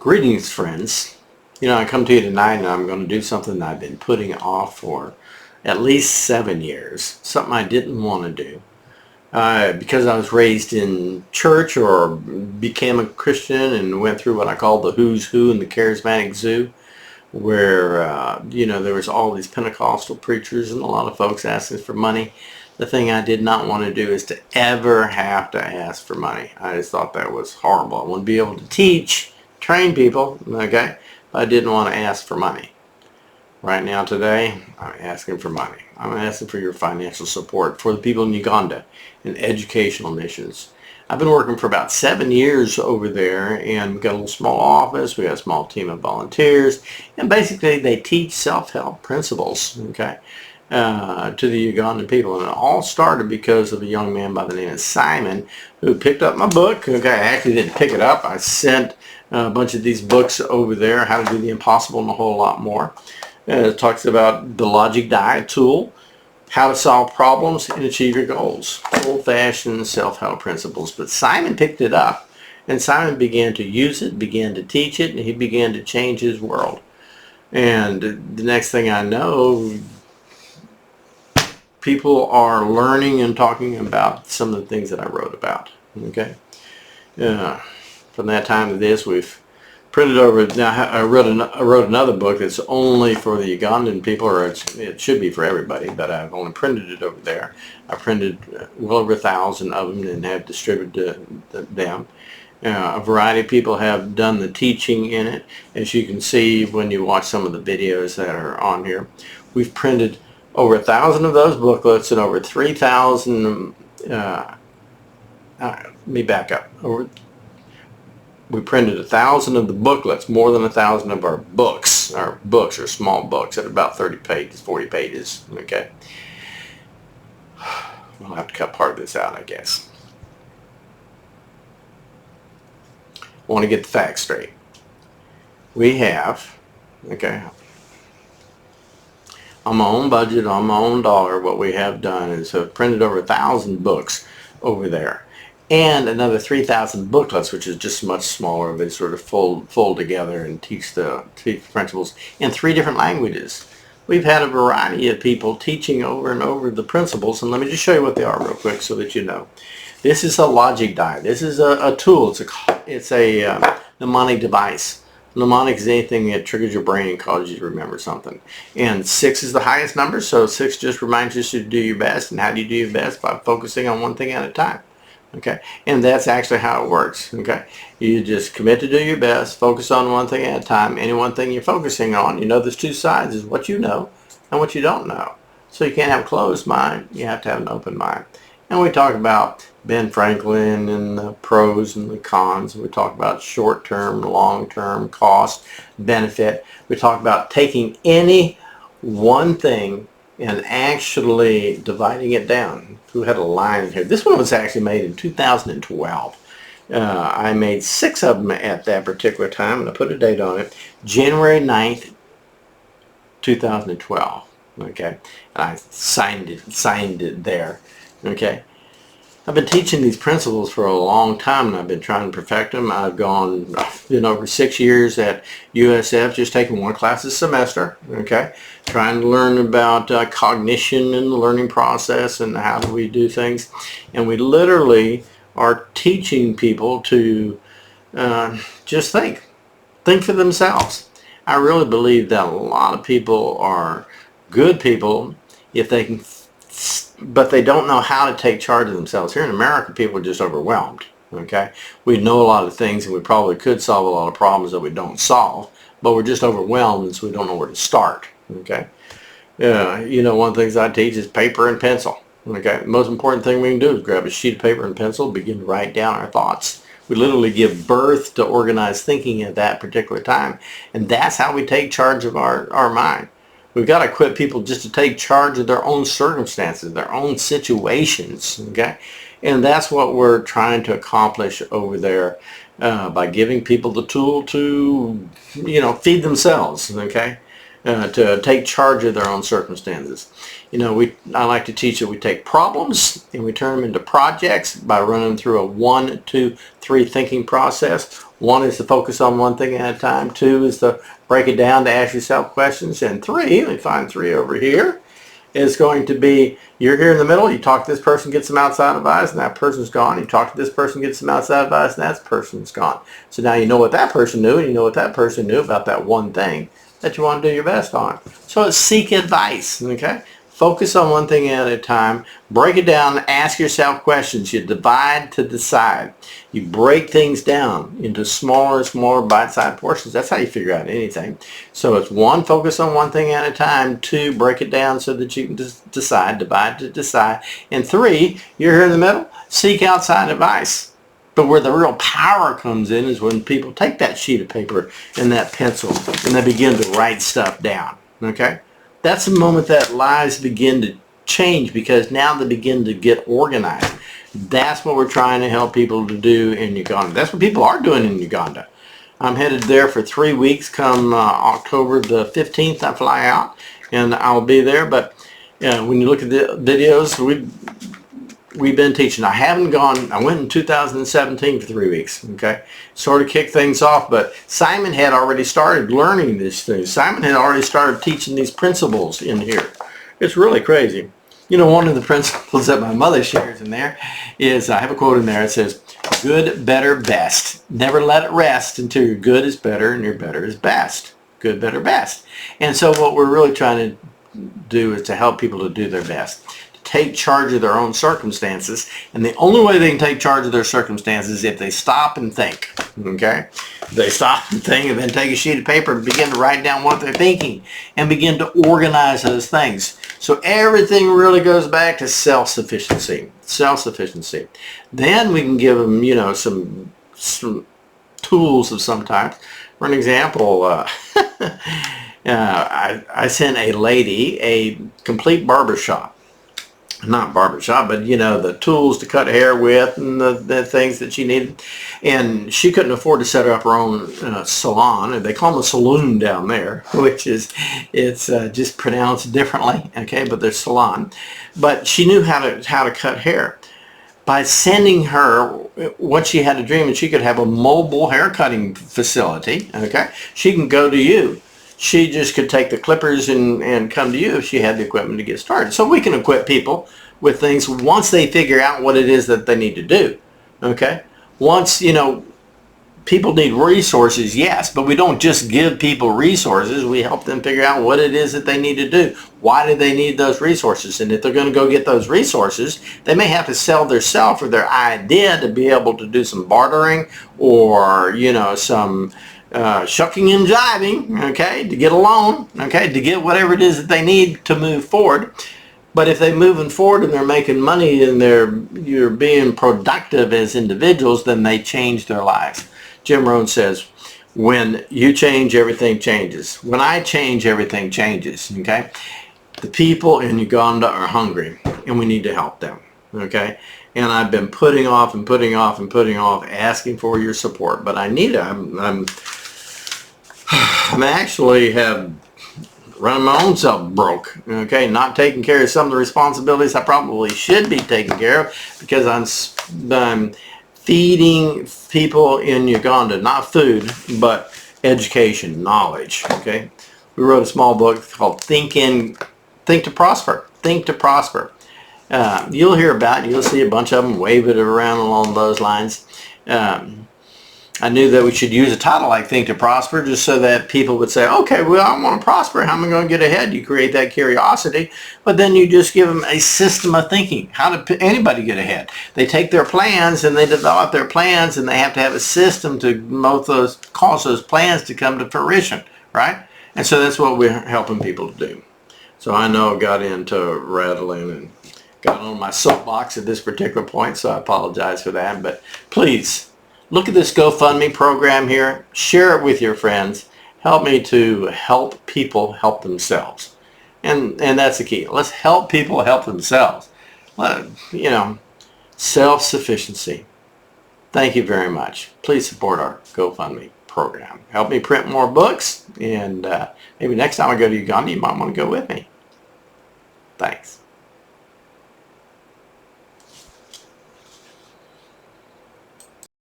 Greetings, friends. I come to you tonight and I'm going to do something that I've been putting off for at least 7 years. Something I didn't want to do. Because I was raised in church or became a Christian and went through what I call the who's who in the charismatic zoo, where, there was all these Pentecostal preachers and a lot of folks asking for money. The thing I did not want to do is to ever have to ask for money. I just thought that was horrible. I want to be able to teach, train people, okay? But I didn't want to ask for money. Right now, today, I'm asking for money. I'm asking for your financial support for the people in Uganda in educational missions. I've been working for about 7 years over there, and we've got a little small office. We got a small team of volunteers, and basically they teach self-help principles, okay, to the Ugandan people. And it all started because of a young man by the name of Simon who picked up my book. Okay, I actually didn't pick it up. I sent a bunch of these books over there, How to Do the Impossible and a whole lot more. It talks about the logic diet tool, how to solve problems and achieve your goals. Old-fashioned self-help principles. But Simon picked it up, and Simon began to use it, began to teach it, and he began to change his world. And the next thing I know, people are learning and talking about some of the things that I wrote about. Okay? From that time to this, we've printed over. Now I wrote another book that's only for the Ugandan people, or it should be for everybody, but I've only printed it over there. I printed well over 1,000 of them and have distributed them. A variety of people have done the teaching in it, as you can see when you watch some of the videos that are on here. We've printed over 1,000 of those booklets and over 3,000. Let me back up. We printed 1,000 of the booklets, more than 1,000 of our books. Our books are small books at about 30 pages, 40 pages, okay? We'll have to cut part of this out, I guess. I want to get the facts straight. We have, okay, on my own budget, on my own dollar, what we have done is have printed over 1,000 books over there. And another 3,000 booklets, which is just much smaller. They sort of fold together and teach the principles in 3 different languages. We've had a variety of people teaching over and over the principles, and let me just show you what they are real quick so that you know. This is a logic diet. This is a tool. It's a mnemonic device. Mnemonic is anything that triggers your brain and causes you to remember something. And 6 is the highest number, so 6 just reminds you to do your best. And how do you do your best? By focusing on one thing at a time. Okay, and that's actually how it works. Okay, you just commit to do your best, focus on one thing at a time. Any one thing you're focusing on, there's 2 sides, is what you know and what you don't know. So you can't have a closed mind, you have to have an open mind. And we talk about Ben Franklin and the pros and the cons. We talk about short-term, long-term, cost, benefit. We talk about taking any one thing and actually dividing it down. Who had a line here? This one was actually made in 2012. I made 6 of them at that particular time, and I put a date on it, January 9th, 2012. Okay, and I signed it there. Okay, I've been teaching these principles for a long time, and I've been trying to perfect them. I've been over 6 years at USF, just taking 1 class a semester, okay, trying to learn about cognition and the learning process and how do we do things. And we literally are teaching people to just think for themselves. I really believe that a lot of people are good people if they can, but they don't know how to take charge of themselves. Here in America, people are just overwhelmed, okay? We know a lot of things, and we probably could solve a lot of problems that we don't solve, but we're just overwhelmed, and so we don't know where to start, okay? One of the things I teach is paper and pencil, okay? The most important thing we can do is grab a sheet of paper and pencil, begin to write down our thoughts. We literally give birth to organized thinking at that particular time, and that's how we take charge of our mind. We've got to equip people just to take charge of their own circumstances, their own situations, okay? And that's what we're trying to accomplish over there by giving people the tool to, feed themselves, okay? To take charge of their own circumstances. I like to teach that we take problems and we turn them into projects by running through a 1, 2, 3 thinking process. One is to focus on one thing at a time. 2 is to break it down to ask yourself questions. And 3, let me find 3 over here, is going to be, you're here in the middle, you talk to this person, get some outside advice, and that person's gone. You talk to this person, get some outside advice, and that person's gone. So now you know what that person knew, and you know what that person knew about that one thing that you want to do your best on. So it's seek advice, okay? Focus on one thing at a time. Break it down. Ask yourself questions. You divide to decide. You break things down into smaller and smaller bite-sized portions. That's how you figure out anything. So it's 1, focus on one thing at a time. 2, break it down so that you can decide. Divide to decide. And 3, you're here in the middle. Seek outside advice. But where the real power comes in is when people take that sheet of paper and that pencil and they begin to write stuff down. Okay? That's the moment that lives begin to change, because now they begin to get organized. That's what we're trying to help people to do in Uganda. That's what people are doing in Uganda. I'm headed there for 3 weeks. Come October the 15th, I fly out, and I'll be there. But when you look at the videos, we've been teaching. I went in 2017 for 3 weeks, okay? Sort of kicked things off, but Simon had already started learning these things. Simon had already started teaching these principles in here. It's really crazy. You know, one of the principles that my mother shares in there is, I have a quote in there, it says, good, better, best. Never let it rest until your good is better and your better is best. Good, better, best. And so what we're really trying to do is to help people to do their best. Take charge of their own circumstances, and the only way they can take charge of their circumstances is if they stop and think. Okay? They stop and think, and then take a sheet of paper and begin to write down what they're thinking and begin to organize those things. So everything really goes back to self-sufficiency. Self-sufficiency. Then we can give them, you know, some tools of some type. For an example, I sent a lady a complete barbershop. Not barbershop, but you know, the tools to cut hair with and the things that she needed. And she couldn't afford to set up her own salon. They call them a saloon down there, which is, it's just pronounced differently, okay, but they're salon. But she knew how to cut hair. By sending her what she had a dream, and she could have a mobile hair cutting facility, okay, she can go to you. She just could take the clippers and come to you if she had the equipment to get started. So we can equip people with things once they figure out what it is that they need to do. Okay? Once, you know, people need resources, yes, but we don't just give people resources. We help them figure out what it is that they need to do. Why do they need those resources? And if they're going to go get those resources, they may have to sell their self or their idea to be able to do some bartering or, you know, some shucking and jiving, okay, to get a loan, okay, to get whatever it is that they need to move forward. But if they're moving forward and they're making money and you're being productive as individuals, then they change their lives. Jim Rohn says, when you change, everything changes. When I change, everything changes, okay? The people in Uganda are hungry, and we need to help them, okay? And I've been putting off and putting off and putting off asking for your support, but I need it. I'm actually have run my own self broke, okay, not taking care of some of the responsibilities I probably should be taking care of, because I'm feeding people in Uganda, not food, but education, knowledge, okay. We wrote a small book called Think to Prosper. Think to Prosper. You'll hear about it. You'll see a bunch of them wave it around along those lines. I knew that we should use a title like Think to Prosper, just so that people would say, okay, well, I want to prosper. How am I going to get ahead? You create that curiosity, but then you just give them a system of thinking. How did anybody get ahead? They take their plans and they develop their plans, and they have to have a system to cause those plans to come to fruition, right? And so that's what we're helping people to do. So I know I got into rattling and got on my soapbox at this particular point, so I apologize for that. But please, look at this GoFundMe program here. Share it with your friends. Help me to help people help themselves. And that's the key. Let's help people help themselves. You know, self-sufficiency. Thank you very much. Please support our GoFundMe program. Help me print more books, and maybe next time I go to Uganda, you might want to go with me. Thanks.